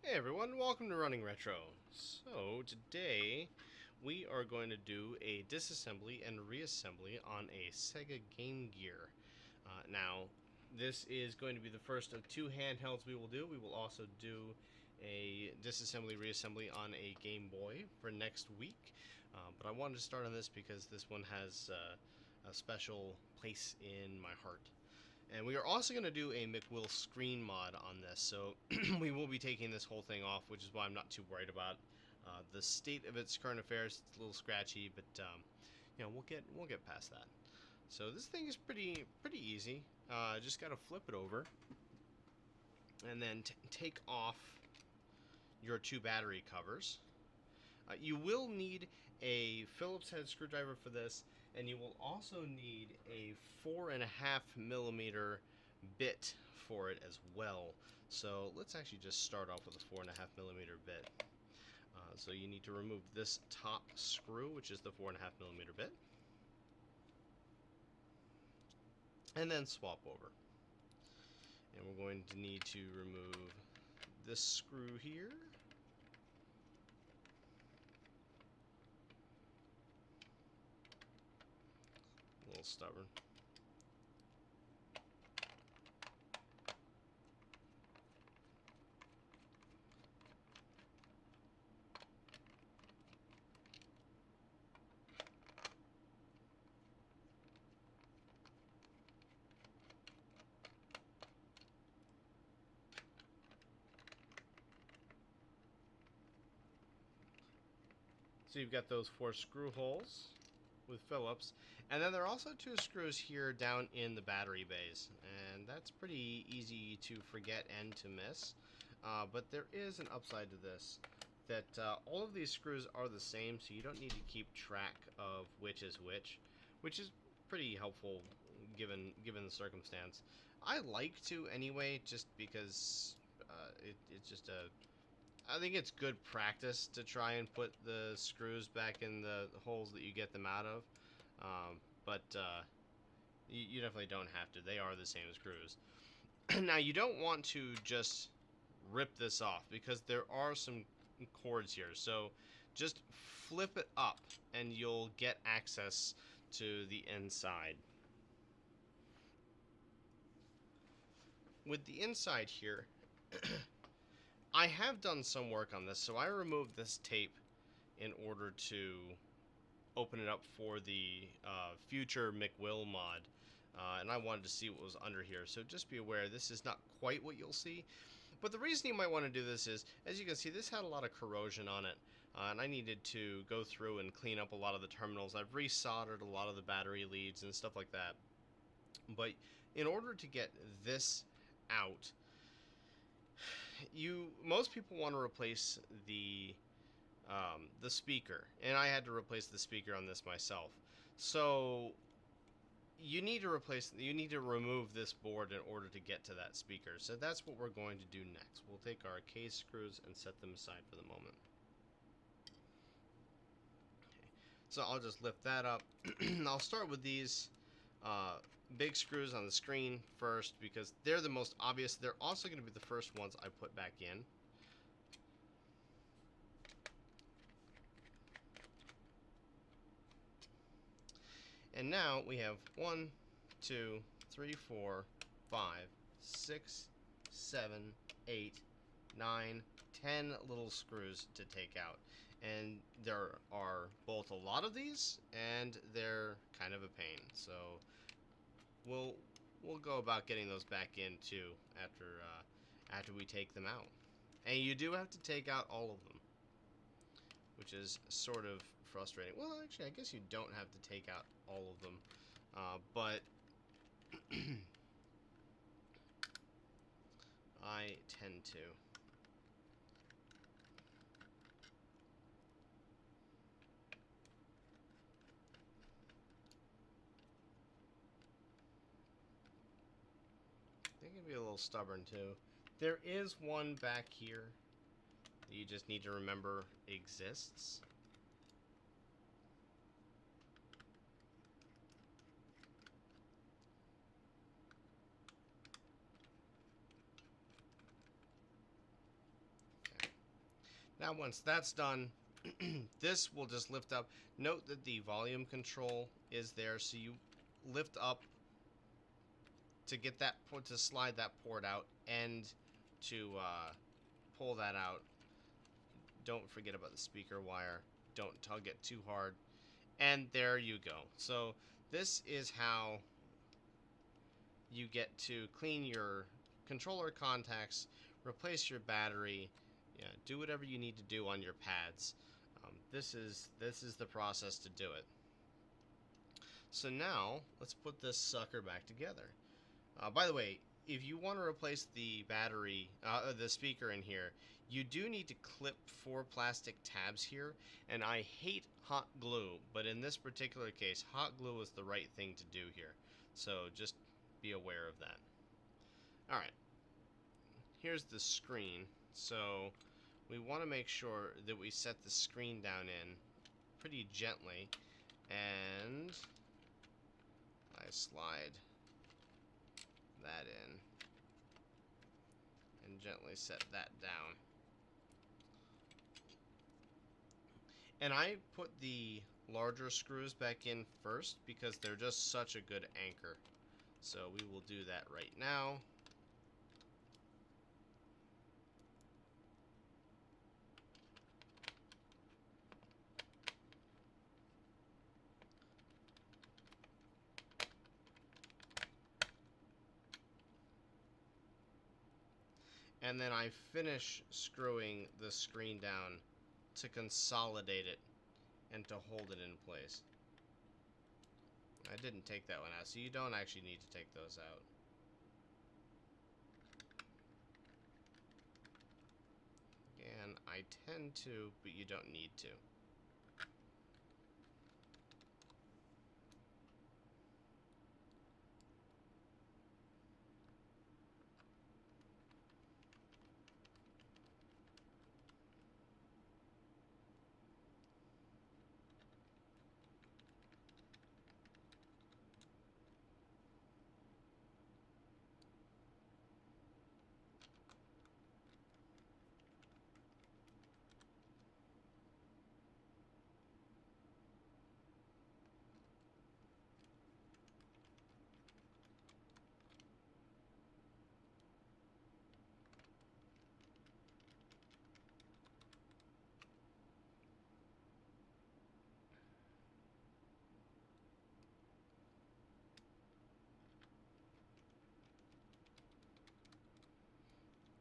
Hey everyone, welcome to Running Retro. So today we are going to do a disassembly and reassembly on a SEGA GameGear. Now, this is going to be the first of two handhelds we will do. We will also do a disassembly reassembly on a Game Boy for next week. But I wanted to start on this because this one has a special place in my heart. And we are also going to do a McWill screen mod on this, so we will be taking this whole thing off, which is why I'm not too worried about the state of its current affairs. It's a little scratchy, but we'll get past that. So this thing is pretty easy. Just got to flip it over, and then take off your two battery covers. You will need a Phillips head screwdriver for this, and you will also need a 4.5mm bit for it as well. So let's actually just start off with a 4.5mm bit. So you need to remove this top screw, which is the 4.5mm bit, and then swap over. And we're going to need to remove this screw here. A little stubborn. So you've got those 4 screw holes with Phillips, and then there are also 2 screws here down in the battery bays, and that's pretty easy to forget and to miss. But there is an upside to this, that all of these screws are the same, so you don't need to keep track of which is which is pretty helpful given the circumstance. I like to anyway, just because it's just a I think it's good practice to try and put the screws back in the holes that you get them out of. But you definitely don't have to. They are the same screws. Now, you don't want to just rip this off because there are some cords here. So just flip it up and you'll get access to the inside. With the inside here, I have done some work on this, so I removed this tape in order to open it up for the future McWill mod, and I wanted to see what was under here. So just be aware, this is not quite what you'll see. But the reason you might want to do this is, as you can see, this had a lot of corrosion on it, and I needed to go through and clean up a lot of the terminals. I've resoldered a lot of the battery leads and stuff like that. But in order to get this out, most people want to replace the speaker, and I had to replace the speaker on this myself. So you need to remove this board in order to get to that speaker. So that's what we're going to do next. We'll take our case screws and set them aside for the moment. Okay. So I'll just lift that up. I'll start with these big screws on the screen first because they're the most obvious. They're also going to be the first ones I put back in. And now we have 1, 2, 3, 4, 5, 6, 7, 8, 9, 10 little screws to take out. And there are both a lot of these and they're kind of a pain. So we'll go about getting those back in too after we take them out. And you do have to take out all of them, which is sort of frustrating. Well, actually, I guess you don't have to take out all of them, but I tend to. They can be a little stubborn too. There is one back here that you just need to remember exists. Okay. Now once that's done, this will just lift up. Note that the volume control is there, so you lift up to get that to slide that port out and to pull that out. Don't forget about the speaker wire. Don't tug it too hard. And there you go. So this is how you get to clean your controller contacts, replace your battery, do whatever you need to do on your pads. This is the process to do it. So now let's put this sucker back together. By the way, if you want to replace the battery, the speaker in here, you do need to clip 4 plastic tabs here, and I hate hot glue, but in this particular case, hot glue is the right thing to do here. So just be aware of that. Alright, here's the screen. So we want to make sure that we set the screen down in pretty gently, and I slide that in and gently set that down. And I put the larger screws back in first because they're just such a good anchor. So we will do that right now. And then I finish screwing the screen down to consolidate it and to hold it in place. I didn't take that one out, so you don't actually need to take those out. And I tend to, but you don't need to.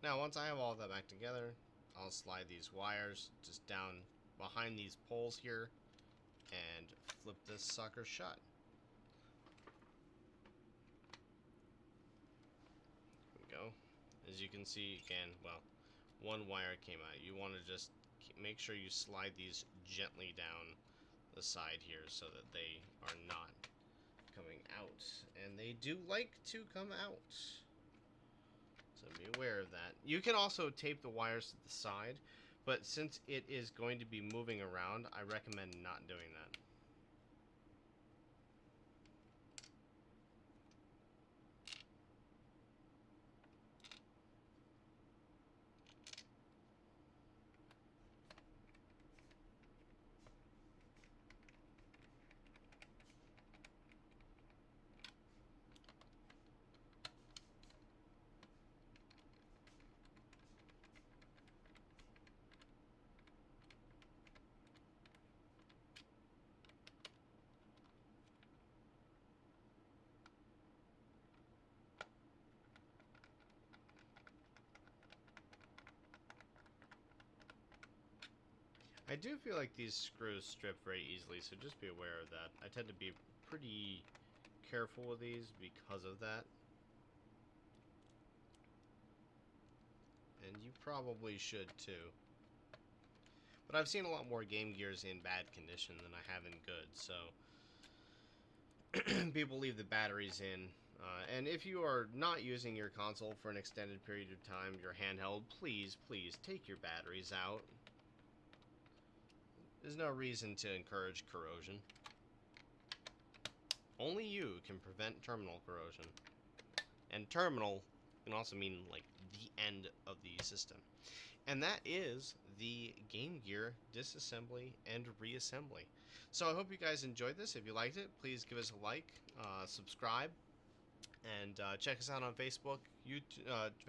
Now, once I have all that back together, I'll slide these wires just down behind these poles here and flip this sucker shut. There we go. As you can see, again, well, one wire came out. You want to just make sure you slide these gently down the side here so that they are not coming out. And they do like to come out. So be aware of that. You can also tape the wires to the side, but since it is going to be moving around, I recommend not doing that. I do feel like these screws strip very easily, so just be aware of that. I tend to be pretty careful with these because of that. And you probably should too. But I've seen a lot more GameGears in bad condition than I have in good, so people leave the batteries in. And if you are not using your console for an extended period of time, your handheld, please take your batteries out. There's no reason to encourage corrosion. Only you can prevent terminal corrosion. And terminal can also mean like the end of the system. And that is the GameGear disassembly and reassembly. So I hope you guys enjoyed this. If you liked it, please give us a like, subscribe, and check us out on Facebook,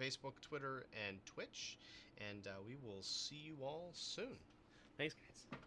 Facebook, Twitter, and Twitch. And we will see you all soon. Thanks, guys.